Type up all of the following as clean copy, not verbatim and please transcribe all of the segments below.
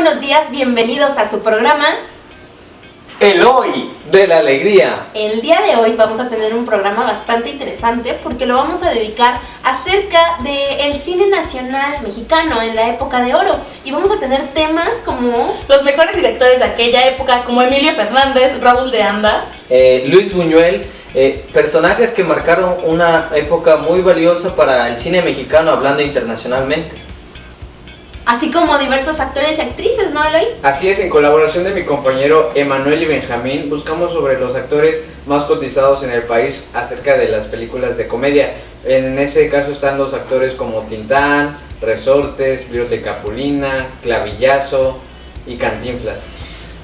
buenos días, bienvenidos a su programa El Hoy de la Alegría. El día de hoy vamos a tener un programa bastante interesante porque lo vamos a dedicar acerca del cine nacional mexicano en la época de oro. Y vamos a tener temas como los mejores directores de aquella época, como Emilio Fernández, Raúl de Anda, Luis Buñuel, personajes que marcaron una época muy valiosa para el cine mexicano hablando internacionalmente. así como diversos actores y actrices, ¿no, Eloy? Así es, en colaboración de mi compañero Emanuel y Benjamín, buscamos sobre los actores más cotizados en el país acerca de las películas de comedia. En ese caso están los actores como Tintán, Resortes, Viruta y Capulina, Clavillazo y Cantinflas.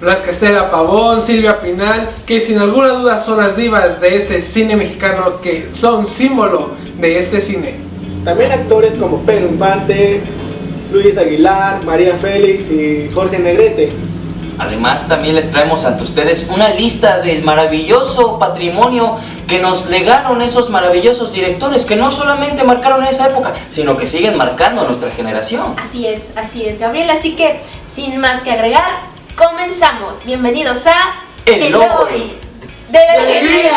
Blanca Estela Pavón, Silvia Pinal, que sin alguna duda son las divas de este cine mexicano, que son símbolo de este cine. También actores como Pedro Infante, Luis Aguilar, María Félix y Jorge Negrete. Además, también les traemos ante ustedes una lista del maravilloso patrimonio que nos legaron esos maravillosos directores que no solamente marcaron esa época, sino que siguen marcando nuestra generación. Así es, Gabriel. Así que, sin más que agregar, comenzamos. Bienvenidos a El Hoy de la Alegría.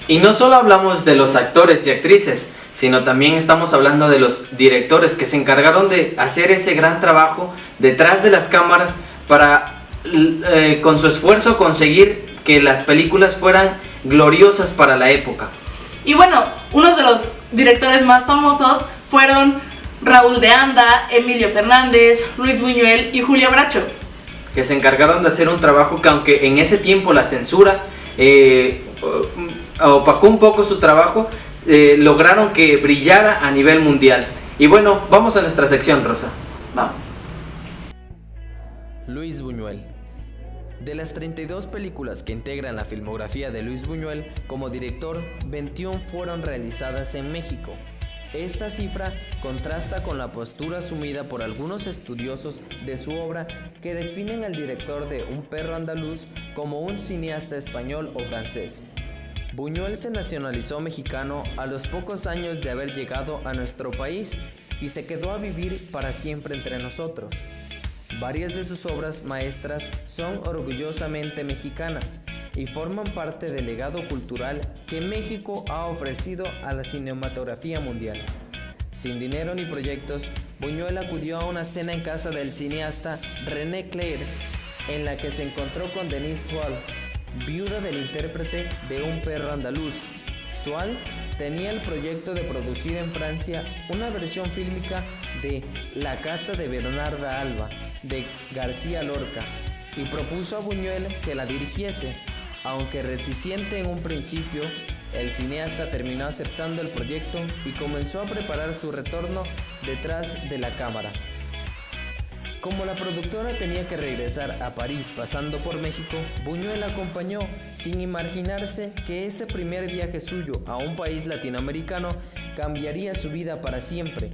Y no solo hablamos de los actores y actrices, sino también estamos hablando de los directores que se encargaron de hacer ese gran trabajo detrás de las cámaras para, con su esfuerzo, conseguir que las películas fueran gloriosas para la época. y bueno, unos de los directores más famosos fueron Raúl de Anda, Emilio Fernández, Luis Buñuel y Julio Bracho, Que se encargaron de hacer un trabajo que, aunque en ese tiempo la censura opacó un poco su trabajo, lograron que brillara a nivel mundial. Y bueno, vamos a nuestra sección, Rosa. vamos. Luis Buñuel. De las 32 películas que integran la filmografía de Luis Buñuel como director, 21 fueron realizadas en México. Esta cifra contrasta con la postura asumida por algunos estudiosos de su obra, que definen al director de Un perro andaluz como un cineasta español o francés. Buñuel se nacionalizó mexicano a los pocos años de haber llegado a nuestro país y se quedó a vivir para siempre entre nosotros. Varias de sus obras maestras son orgullosamente mexicanas y forman parte del legado cultural que México ha ofrecido a la cinematografía mundial. Sin dinero ni proyectos, Buñuel acudió a una cena en casa del cineasta René Clair, en la que se encontró con Denise Tual, viuda del intérprete de Un perro andaluz. Tual tenía el proyecto de producir en Francia una versión fílmica de La casa de Bernarda Alba, de García Lorca, y propuso a Buñuel que la dirigiese. Aunque reticente en un principio, el cineasta terminó aceptando el proyecto y comenzó a preparar su retorno detrás de la cámara. Como la productora tenía que regresar a París pasando por México, Buñuel acompañó, sin imaginarse que ese primer viaje suyo a un país latinoamericano cambiaría su vida para siempre.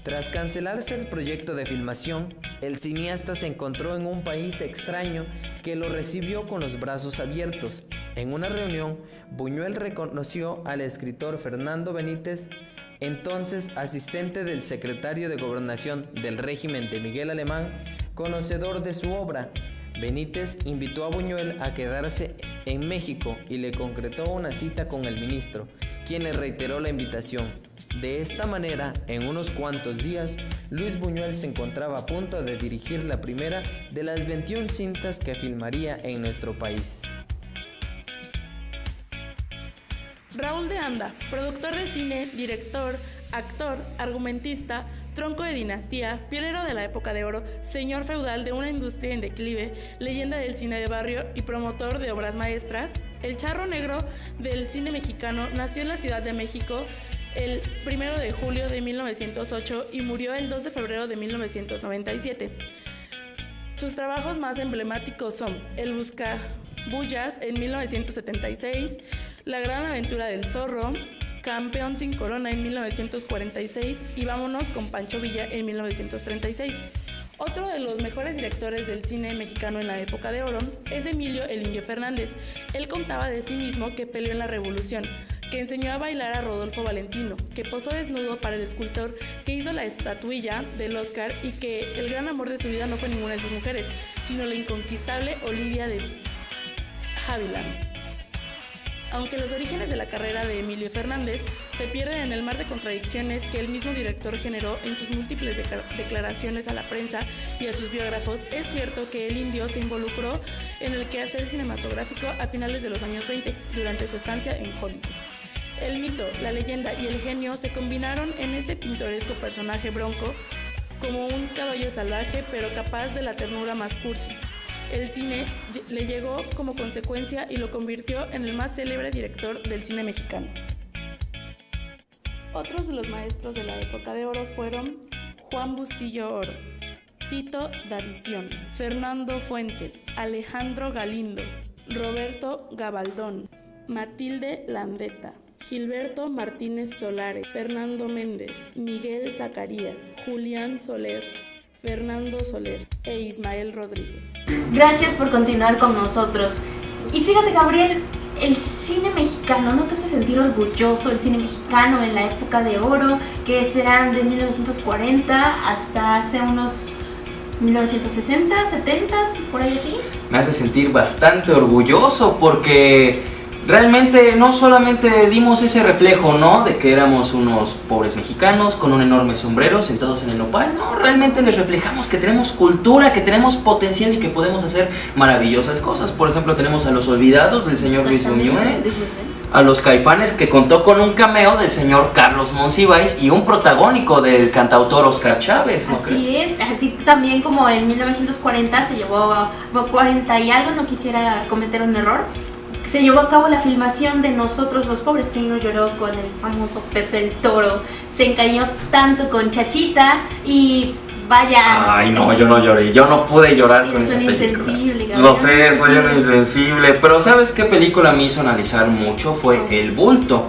Tras cancelarse el proyecto de filmación, el cineasta se encontró en un país extraño que lo recibió con los brazos abiertos. En una reunión, Buñuel reconoció al escritor Fernando Benítez, entonces asistente del secretario de Gobernación del régimen de Miguel Alemán, conocedor de su obra. Benítez invitó a Buñuel a quedarse en México y le concretó una cita con el ministro, quien le reiteró la invitación. De esta manera, en unos cuantos días, Luis Buñuel se encontraba a punto de dirigir la primera de las 21 cintas que filmaría en nuestro país. Raúl de Anda, productor de cine, director, actor, argumentista, tronco de dinastía, pionero de la época de oro, señor feudal de una industria en declive, leyenda del cine de barrio y promotor de obras maestras, el charro negro del cine mexicano, nació en la Ciudad de México el 1 de julio de 1908 y murió el 2 de febrero de 1997. Sus trabajos más emblemáticos son El Buscabullas en 1976, La gran aventura del zorro, Campeón sin corona en 1946 y Vámonos con Pancho Villa en 1936. Otro de los mejores directores del cine mexicano en la época de oro es Emilio "El Indio" Fernández. Él contaba de sí mismo que peleó en la Revolución, que enseñó a bailar a Rodolfo Valentino, que posó desnudo para el escultor que hizo la estatuilla del Oscar, y que el gran amor de su vida no fue ninguna de sus mujeres, sino la inconquistable Olivia de Havilland. Aunque los orígenes de la carrera de Emilio Fernández se pierden en el mar de contradicciones que el mismo director generó en sus múltiples declaraciones a la prensa y a sus biógrafos, es cierto que el indio se involucró en el quehacer cinematográfico a finales de los años 20, durante su estancia en Hollywood. El mito, la leyenda y el genio se combinaron en este pintoresco personaje bronco como un caballo salvaje, pero capaz de la ternura más cursi. El cine le llegó como consecuencia y lo convirtió en el más célebre director del cine mexicano. Otros de los maestros de la época de oro fueron Juan Bustillo Oro, Tito Davison, Fernando Fuentes, Alejandro Galindo, Roberto Gabaldón, Matilde Landeta, Gilberto Martínez Solari, Fernando Méndez, Miguel Zacarías, Julián Soler, Fernando Soler e Ismael Rodríguez. Gracias por continuar con nosotros. Y fíjate, Gabriel, el cine mexicano, ¿no te hace sentir orgulloso el cine mexicano en la época de oro, que serán de 1940 hasta hace unos 1960, 70, por ahí así? Me hace sentir bastante orgulloso porque realmente no solamente dimos ese reflejo, ¿no?, de que éramos unos pobres mexicanos con un enorme sombrero sentados en el nopal. No, realmente les reflejamos que tenemos cultura, que tenemos potencial y que podemos hacer maravillosas cosas. Por ejemplo, tenemos a Los Olvidados del señor Luis Buñuel, a Los Caifanes, que contó con un cameo del señor Carlos Monsiváis y un protagónico del cantautor Oscar Chávez, ¿no Así crees? es, así también como en 1940 se llevó a 40 y algo, no quisiera cometer un error, se llevó a cabo la filmación de Nosotros los Pobres. ¿Quién no lloró con el famoso Pepe el Toro? Se encariñó tanto con Chachita y vaya... Ay, no, yo no lloré, yo no pude llorar con esa película. Insensible, Gabriel. Lo sé, soy un insensible, pero ¿sabes qué película me hizo analizar mucho? Fue El Bulto,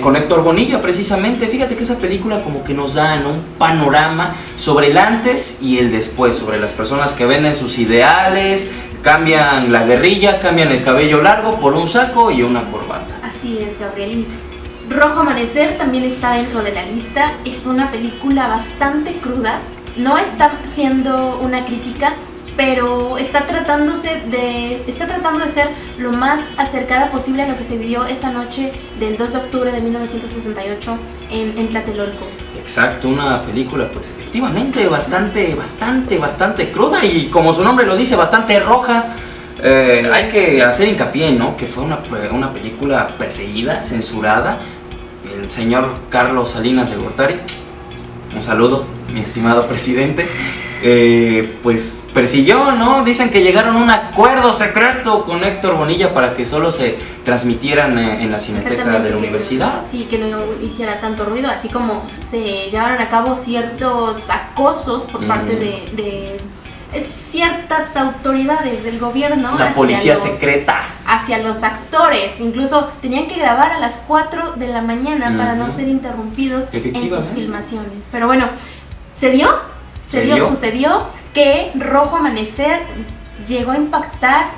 con Héctor Bonilla, precisamente. Fíjate que esa película como que nos da, ¿no?, un panorama sobre el antes y el después, sobre las personas que venden sus ideales, cambian la guerrilla, cambian el cabello largo por un saco y una corbata. Así es, Gabriel. Y Rojo Amanecer también está dentro de la lista. Es una película bastante cruda. No está siendo una crítica, pero está tratando de ser lo más acercada posible a lo que se vivió esa noche del 2 de octubre de 1968 en Tlatelolco. Exacto, una película pues efectivamente bastante cruda y, como su nombre lo dice, bastante roja. Hay que hacer hincapié, ¿no?, que fue una película perseguida, censurada. El señor Carlos Salinas de Gortari, un saludo, mi estimado presidente, pues persiguió, ¿no? Dicen que llegaron a un acuerdo secreto con Héctor Bonilla para que solo se transmitieran en la Cineteca de la universidad. Sí, que no hiciera tanto ruido, así como se llevaron a cabo ciertos acosos por parte de ciertas autoridades del gobierno. La policía secreta. Hacia los actores. Incluso tenían que grabar a las 4 de la mañana para no ser interrumpidos en sus filmaciones. Pero bueno, sucedió que Rojo Amanecer llegó a impactar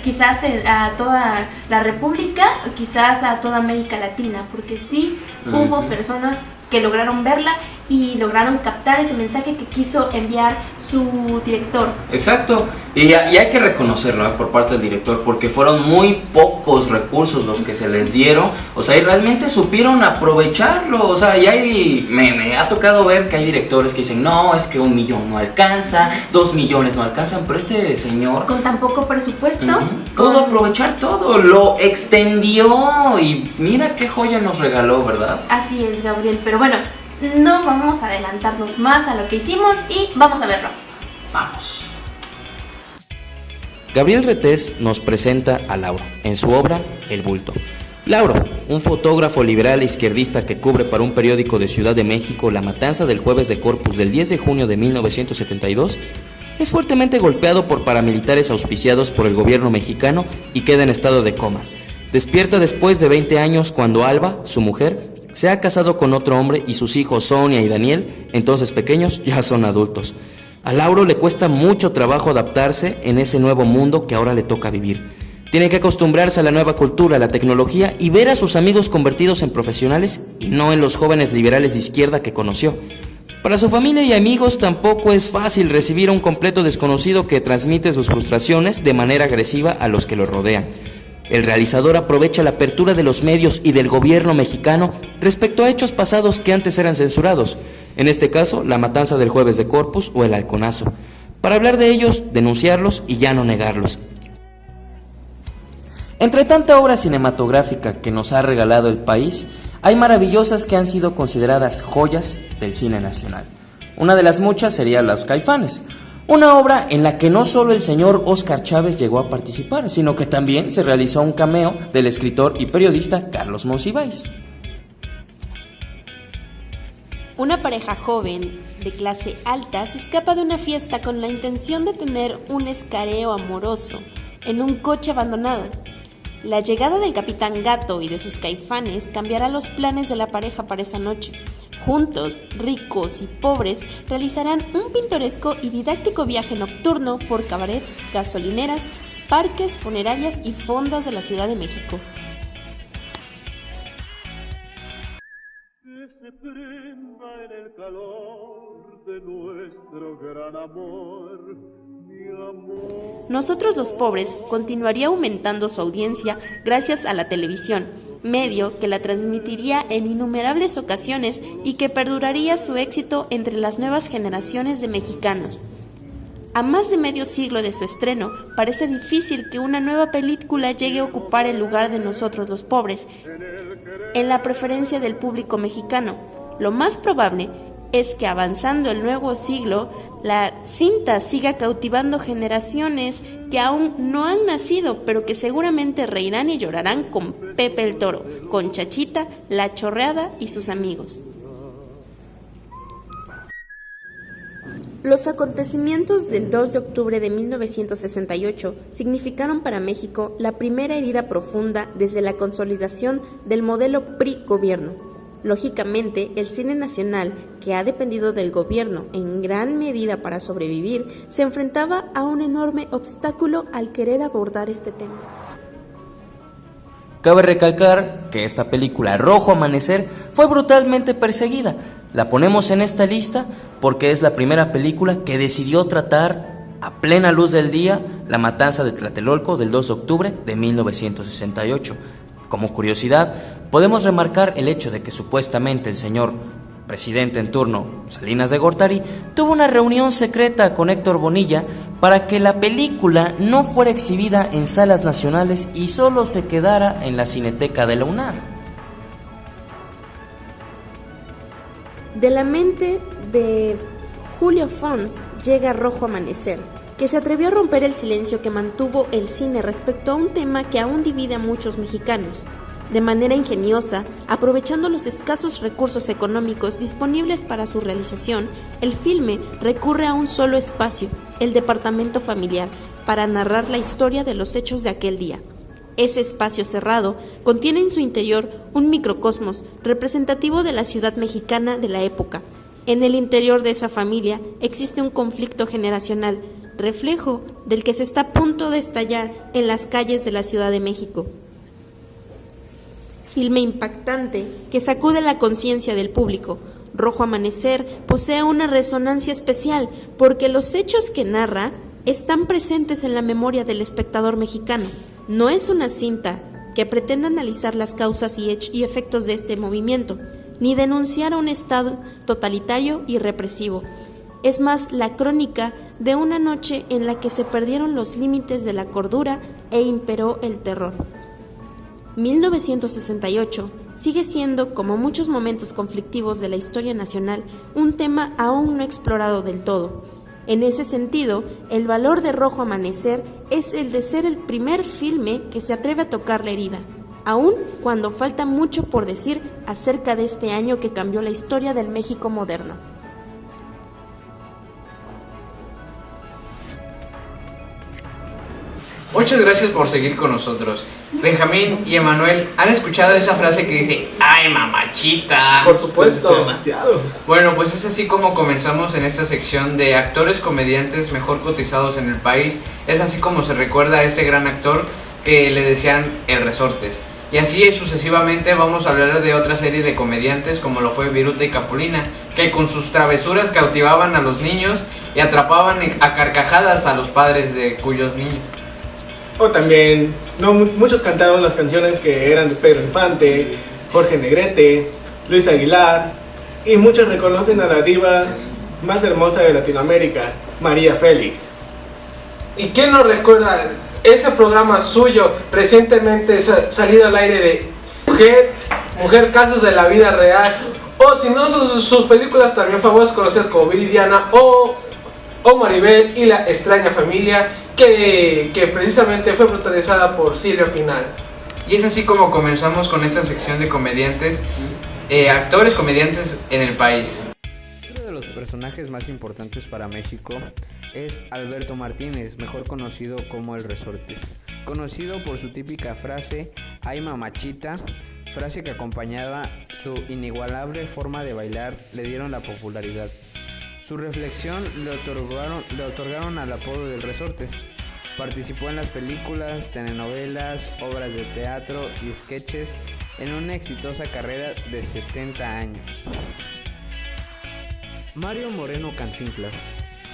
quizás a toda la República, o quizás a toda América Latina, porque sí hubo personas que lograron verla y lograron captar ese mensaje que quiso enviar su director. Exacto, y hay que reconocerlo por parte del director, porque fueron muy pocos recursos los que se les dieron, o sea, y realmente supieron aprovecharlo. O sea, y me ha tocado ver que hay directores que dicen, no, es que 1 millón no alcanza, 2 millones no alcanzan, pero este señor, con tan poco presupuesto, pudo aprovechar todo, lo extendió y mira qué joya nos regaló, ¿verdad? Así es, Gabriel, pero bueno, no vamos a adelantarnos más a lo que hicimos y vamos a verlo. Vamos. Gabriel Retés nos presenta a Lauro en su obra El Bulto. Lauro, un fotógrafo liberal e izquierdista que cubre para un periódico de Ciudad de México la matanza del Jueves de Corpus del 10 de junio de 1972, es fuertemente golpeado por paramilitares auspiciados por el gobierno mexicano y queda en estado de coma. Despierta después de 20 años cuando Alba, su mujer, se ha casado con otro hombre y sus hijos Sonia y Daniel, entonces pequeños, ya son adultos. A Lauro le cuesta mucho trabajo adaptarse en ese nuevo mundo que ahora le toca vivir. Tiene que acostumbrarse a la nueva cultura, a la tecnología y ver a sus amigos convertidos en profesionales y no en los jóvenes liberales de izquierda que conoció. Para su familia y amigos tampoco es fácil recibir a un completo desconocido que transmite sus frustraciones de manera agresiva a los que lo rodean. El realizador aprovecha la apertura de los medios y del gobierno mexicano respecto a hechos pasados que antes eran censurados, en este caso la matanza del Jueves de Corpus o el Halconazo, para hablar de ellos, denunciarlos y ya no negarlos. Entre tanta obra cinematográfica que nos ha regalado el país, hay maravillosas que han sido consideradas joyas del cine nacional. Una de las muchas sería Los Caifanes, una obra en la que no solo el señor Óscar Chávez llegó a participar, sino que también se realizó un cameo del escritor y periodista Carlos Monsiváis. Una pareja joven de clase alta se escapa de una fiesta con la intención de tener un escareo amoroso en un coche abandonado. La llegada del Capitán Gato y de sus caifanes cambiará los planes de la pareja para esa noche. Juntos, ricos y pobres, realizarán un pintoresco y didáctico viaje nocturno por cabarets, gasolineras, parques, funerarias y fondas de la Ciudad de México. Que se prenda en el calor de nuestro gran amor. Nosotros los pobres continuaría aumentando su audiencia gracias a la televisión, medio que la transmitiría en innumerables ocasiones y que perduraría su éxito entre las nuevas generaciones de mexicanos. A más de medio siglo de su estreno, parece difícil que una nueva película llegue a ocupar el lugar de nosotros los pobres en la preferencia del público mexicano. Lo más probable es que avanzando el nuevo siglo, la cinta siga cautivando generaciones que aún no han nacido, pero que seguramente reirán y llorarán con Pepe el Toro, con Chachita, La Chorreada y sus amigos. Los acontecimientos del 2 de octubre de 1968 significaron para México la primera herida profunda desde la consolidación del modelo PRI-gobierno. Lógicamente, el cine nacional, que ha dependido del gobierno en gran medida para sobrevivir, se enfrentaba a un enorme obstáculo al querer abordar este tema. Cabe recalcar que esta película Rojo Amanecer fue brutalmente perseguida. La ponemos en esta lista porque es la primera película que decidió tratar a plena luz del día la matanza de Tlatelolco del 2 de octubre de 1968. Como curiosidad, podemos remarcar el hecho de que supuestamente el señor presidente en turno, Salinas de Gortari, tuvo una reunión secreta con Héctor Bonilla para que la película no fuera exhibida en salas nacionales y solo se quedara en la Cineteca de la UNAM. De la mente de Julio Fons llega Rojo Amanecer, que se atrevió a romper el silencio que mantuvo el cine respecto a un tema que aún divide a muchos mexicanos. De manera ingeniosa, aprovechando los escasos recursos económicos disponibles para su realización, el filme recurre a un solo espacio, el departamento familiar, para narrar la historia de los hechos de aquel día. Ese espacio cerrado contiene en su interior un microcosmos representativo de la ciudad mexicana de la época. En el interior de esa familia existe un conflicto generacional, reflejo del que se está a punto de estallar en las calles de la Ciudad de México. Filme impactante que sacude la conciencia del público. Rojo Amanecer posee una resonancia especial porque los hechos que narra están presentes en la memoria del espectador mexicano. No es una cinta que pretenda analizar las causas y efectos de este movimiento, ni denunciar a un Estado totalitario y represivo. Es más la crónica de una noche en la que se perdieron los límites de la cordura e imperó el terror. 1968 sigue siendo, como muchos momentos conflictivos de la historia nacional, un tema aún no explorado del todo. En ese sentido, el valor de Rojo Amanecer es el de ser el primer filme que se atreve a tocar la herida, aun cuando falta mucho por decir acerca de este año que cambió la historia del México moderno. Muchas gracias por seguir con nosotros. Benjamín y Emanuel, ¿han escuchado esa frase que dice ¡ay, mamachita! Por supuesto. Demasiado. Bueno, pues es así como comenzamos en esta sección de actores comediantes mejor cotizados en el país. Es así como se recuerda a este gran actor que le decían el Resortes. Y así sucesivamente vamos a hablar de otra serie de comediantes como lo fue Viruta y Capulina, que con sus travesuras cautivaban a los niños y atrapaban a carcajadas a los padres de cuyos niños. O también, muchos cantaron las canciones que eran de Pedro Infante, Jorge Negrete, Luis Aguilar, y muchos reconocen a la diva más hermosa de Latinoamérica, María Félix. ¿Y quién no recuerda ese programa suyo recientemente salido al aire de Mujer Casos de la Vida Real? O si no, sus películas también famosas conocidas como Viridiana o Maribel y La Extraña Familia, que precisamente fue protagonizada por Silvia Pinal. Y es así como comenzamos con esta sección de comediantes, actores comediantes en el país. Uno de los personajes más importantes para México es Alberto Martínez, mejor conocido como El Resortes, conocido por su típica frase "ay mamachita", frase que acompañaba su inigualable forma de bailar le dieron la popularidad. Su reflexión le otorgaron al apodo del Resortes. Participó en las películas, telenovelas, obras de teatro y sketches en una exitosa carrera de 70 años. Mario Moreno Cantinflas,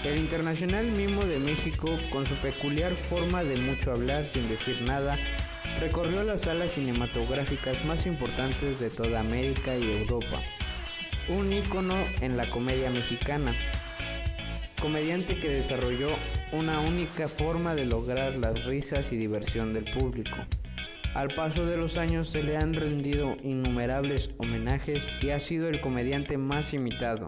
el internacional mimo de México, con su peculiar forma de mucho hablar sin decir nada, recorrió las salas cinematográficas más importantes de toda América y Europa. Un ícono en la comedia mexicana, comediante que desarrolló una única forma de lograr las risas y diversión del público. Al paso de los años se le han rendido innumerables homenajes y ha sido el comediante más imitado.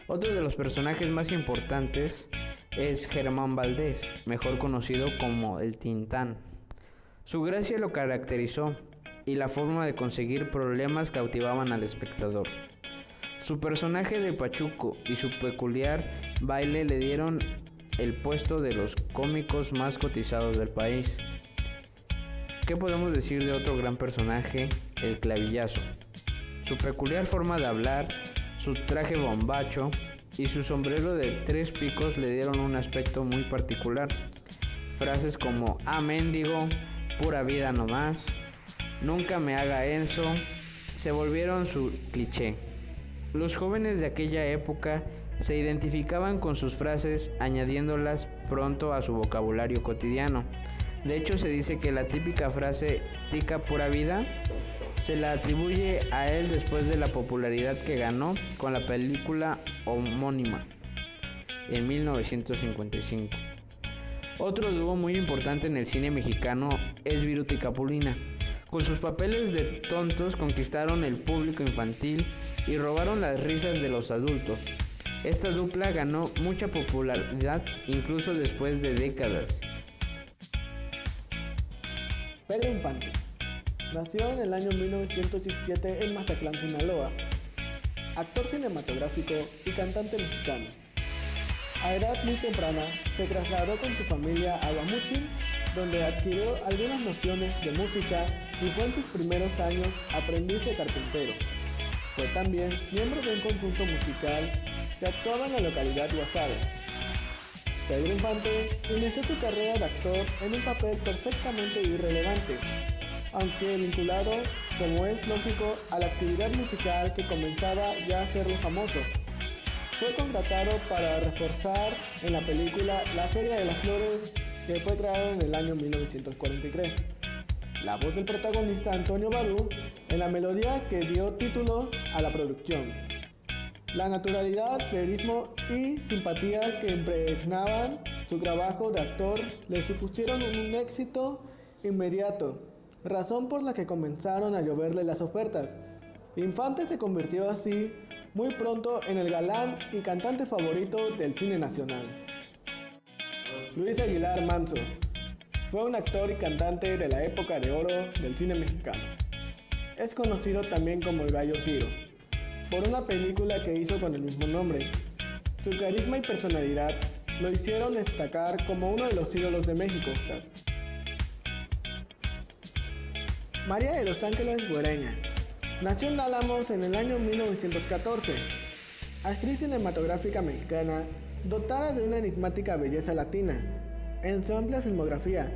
Otro de los personajes más importantes es Germán Valdés, mejor conocido como el Tintán. Su gracia lo caracterizó y la forma de conseguir problemas cautivaban al espectador. Su personaje de Pachuco y su peculiar baile le dieron el puesto de los cómicos más cotizados del país. ¿Qué podemos decir de otro gran personaje? El Clavillazo. Su peculiar forma de hablar, su traje bombacho y su sombrero de 3 picos le dieron un aspecto muy particular. Frases como "ah, mendigo", "pura vida nomás", "nunca me haga eso", se volvieron su cliché. Los jóvenes de aquella época se identificaban con sus frases añadiéndolas pronto a su vocabulario cotidiano. De hecho, se dice que la típica frase "tica pura vida" se la atribuye a él después de la popularidad que ganó con la película homónima en 1955. Otro dúo muy importante en el cine mexicano es Viruta y Capulina. Con sus papeles de tontos conquistaron el público infantil y robaron las risas de los adultos. Esta dupla ganó mucha popularidad incluso después de décadas. Pedro Infante nació en el año 1917 en Mazatlán, Sinaloa. Actor cinematográfico y cantante mexicano. A edad muy temprana se trasladó con su familia a Guamuchil, donde adquirió algunas nociones de música y fue en sus primeros años aprendiz de carpintero. Fue también miembro de un conjunto musical que actuaba en la localidad Guasave. Pedro Infante inició su carrera de actor en un papel perfectamente irrelevante, aunque vinculado, como es lógico, a la actividad musical que comenzaba ya a hacerlo famoso. Fue contratado para reforzar en la película La Feria de las Flores, que fue creada en el año 1943. La voz del protagonista Antonio Barú en la melodía que dio título a la producción. La naturalidad, realismo y simpatía que impregnaban su trabajo de actor le supusieron un éxito inmediato, razón por la que comenzaron a lloverle las ofertas. Infante se convirtió así muy pronto en el galán y cantante favorito del cine nacional. Luis Aguilar Manso fue un actor y cantante de la época de oro del cine mexicano. Es conocido también como el Gallo Giro, por una película que hizo con el mismo nombre. Su carisma y personalidad lo hicieron destacar como uno de los ídolos de México. María de los Ángeles Güereña nació en Álamos en el año 1914. Actriz cinematográfica mexicana, dotada de una enigmática belleza latina. En su amplia filmografía,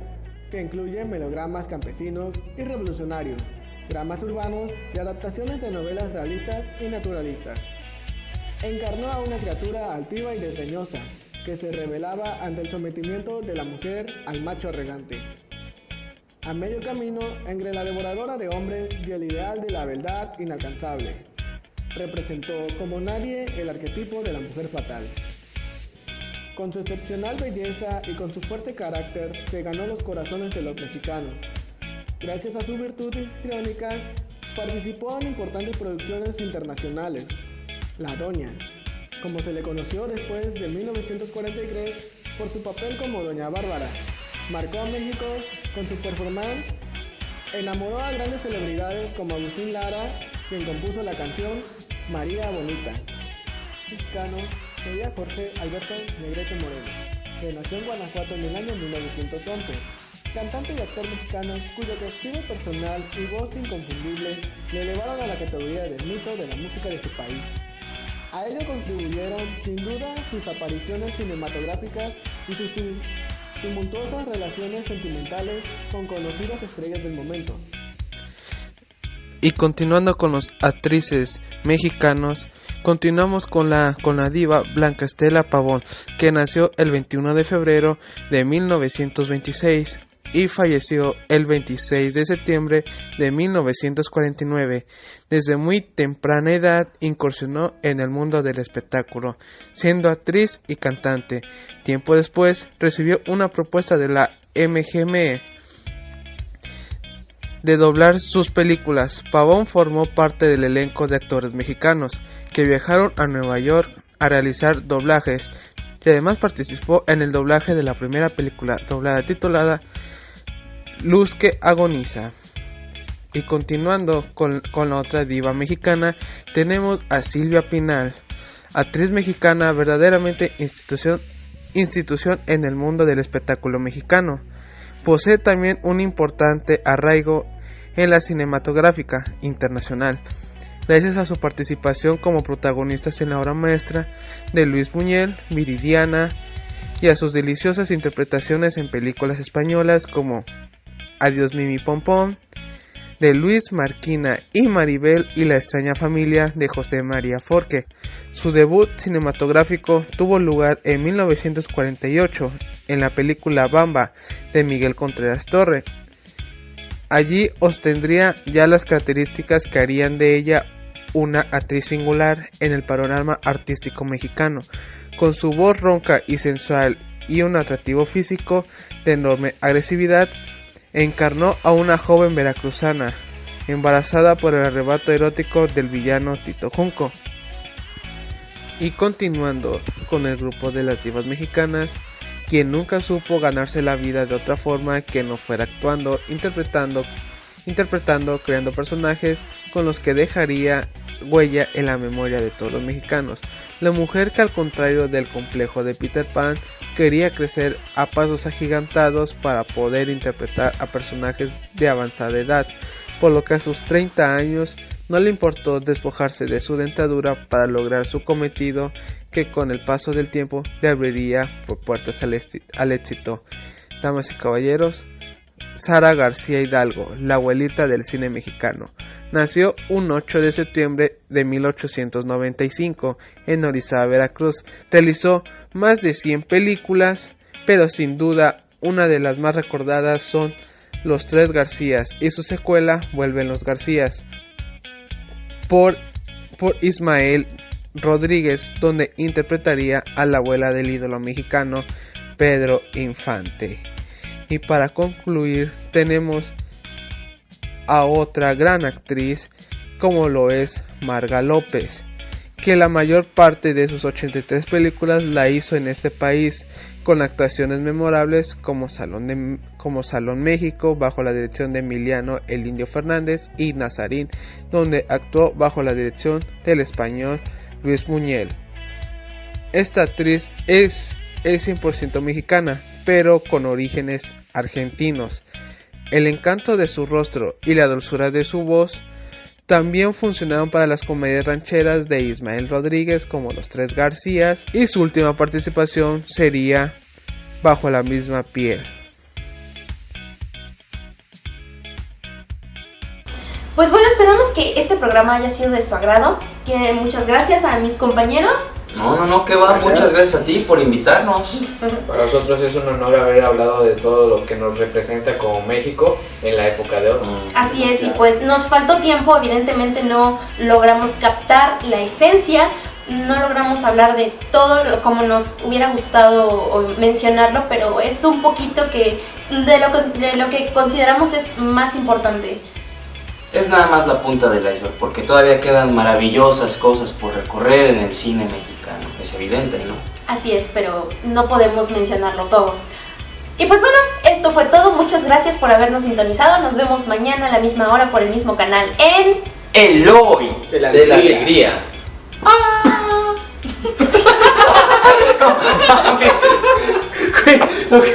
que incluye melodramas campesinos y revolucionarios, dramas urbanos y adaptaciones de novelas realistas y naturalistas. Encarnó a una criatura altiva y desdeñosa, que se rebelaba ante el sometimiento de la mujer al macho arrogante. A medio camino entre la devoradora de hombres y el ideal de la beldad inalcanzable, representó como nadie el arquetipo de la mujer fatal. Con su excepcional belleza y con su fuerte carácter se ganó los corazones de los mexicanos. Gracias a su virtud histriónica, participó en importantes producciones internacionales. La Doña, como se le conoció después de 1943 por su papel como Doña Bárbara, marcó a México con su performance, enamoró a grandes celebridades como Agustín Lara, quien compuso la canción María Bonita. Mexicano sería Jorge Alberto Negrete Moreno, que nació en Guanajuato en el año 1911, cantante y actor mexicano cuyo atractivo personal y voz inconfundible le elevaron a la categoría de mito de la música de su país. A ello contribuyeron, sin duda, sus apariciones cinematográficas y sus tumultuosas relaciones sentimentales con conocidas estrellas del momento. Y continuando con los actrices mexicanos, continuamos con la diva Blanca Estela Pavón, que nació el 21 de febrero de 1926 y falleció el 26 de septiembre de 1949. Desde muy temprana edad incursionó en el mundo del espectáculo, siendo actriz y cantante. Tiempo después recibió una propuesta de la MGM de doblar sus películas. Pavón formó parte del elenco de actores mexicanos que viajaron a Nueva York a realizar doblajes y además participó en el doblaje de la primera película doblada titulada Luz que agoniza. Y continuando con la otra diva mexicana, tenemos a Silvia Pinal, actriz mexicana verdaderamente institución en el mundo del espectáculo mexicano. Posee también un importante arraigo en la cinematográfica internacional, gracias a su participación como protagonistas en la obra maestra de Luis Buñuel, Viridiana, y a sus deliciosas interpretaciones en películas españolas como Adiós Mimi Pompón, de Luis Marquina, y Maribel y la extraña familia de José María Forqué. Su debut cinematográfico tuvo lugar en 1948 en la película Bamba de Miguel Contreras Torre. Allí ostendría ya las características que harían de ella una actriz singular en el panorama artístico mexicano. Con su voz ronca y sensual y un atractivo físico de enorme agresividad, encarnó a una joven veracruzana, embarazada por el arrebato erótico del villano Tito Junco. Y continuando con el grupo de las divas mexicanas, quien nunca supo ganarse la vida de otra forma que no fuera actuando, interpretando, creando personajes con los que dejaría huella en la memoria de todos los mexicanos. La mujer que, al contrario del complejo de Peter Pan, quería crecer a pasos agigantados para poder interpretar a personajes de avanzada edad, por lo que a sus 30 años no le importó despojarse de su dentadura para lograr su cometido, que con el paso del tiempo le abriría por puertas al éxito. Damas y caballeros, Sara García Hidalgo, la abuelita del cine mexicano. Nació un 8 de septiembre de 1895 en Orizaba, Veracruz. Realizó más de 100 películas, pero sin duda una de las más recordadas son Los Tres Garcías y su secuela Vuelven los Garcías, por Ismael Rodríguez, donde interpretaría a la abuela del ídolo mexicano Pedro Infante. Y para concluir tenemos a otra gran actriz como lo es Marga López, que la mayor parte de sus 83 películas la hizo en este país, con actuaciones memorables como Salón México, bajo la dirección de Emiliano El Indio Fernández, y Nazarín, donde actuó bajo la dirección del español Luis Buñuel. Esta actriz es 100% mexicana, pero con orígenes argentinos. El encanto de su rostro y la dulzura de su voz también funcionaron para las comedias rancheras de Ismael Rodríguez como Los Tres Garcías, y su última participación sería Bajo la misma piel. Pues bueno, esperamos que este programa haya sido de su agrado. Que muchas gracias a mis compañeros. No, que va, muchas gracias a ti por invitarnos. Para nosotros es un honor haber hablado de todo lo que nos representa como México en la época de oro. Así es, y pues nos faltó tiempo, evidentemente no logramos captar la esencia, no logramos hablar de todo como nos hubiera gustado mencionarlo, pero es un poquito que de lo que consideramos es más importante. Es nada más la punta del iceberg, porque todavía quedan maravillosas cosas por recorrer en el cine mexicano. Es evidente, ¿no? Así es, pero no podemos mencionarlo todo. Y pues bueno, esto fue todo. Muchas gracias por habernos sintonizado. Nos vemos mañana a la misma hora por el mismo canal en... El hoy de la alegría. ¡Ah! Okay.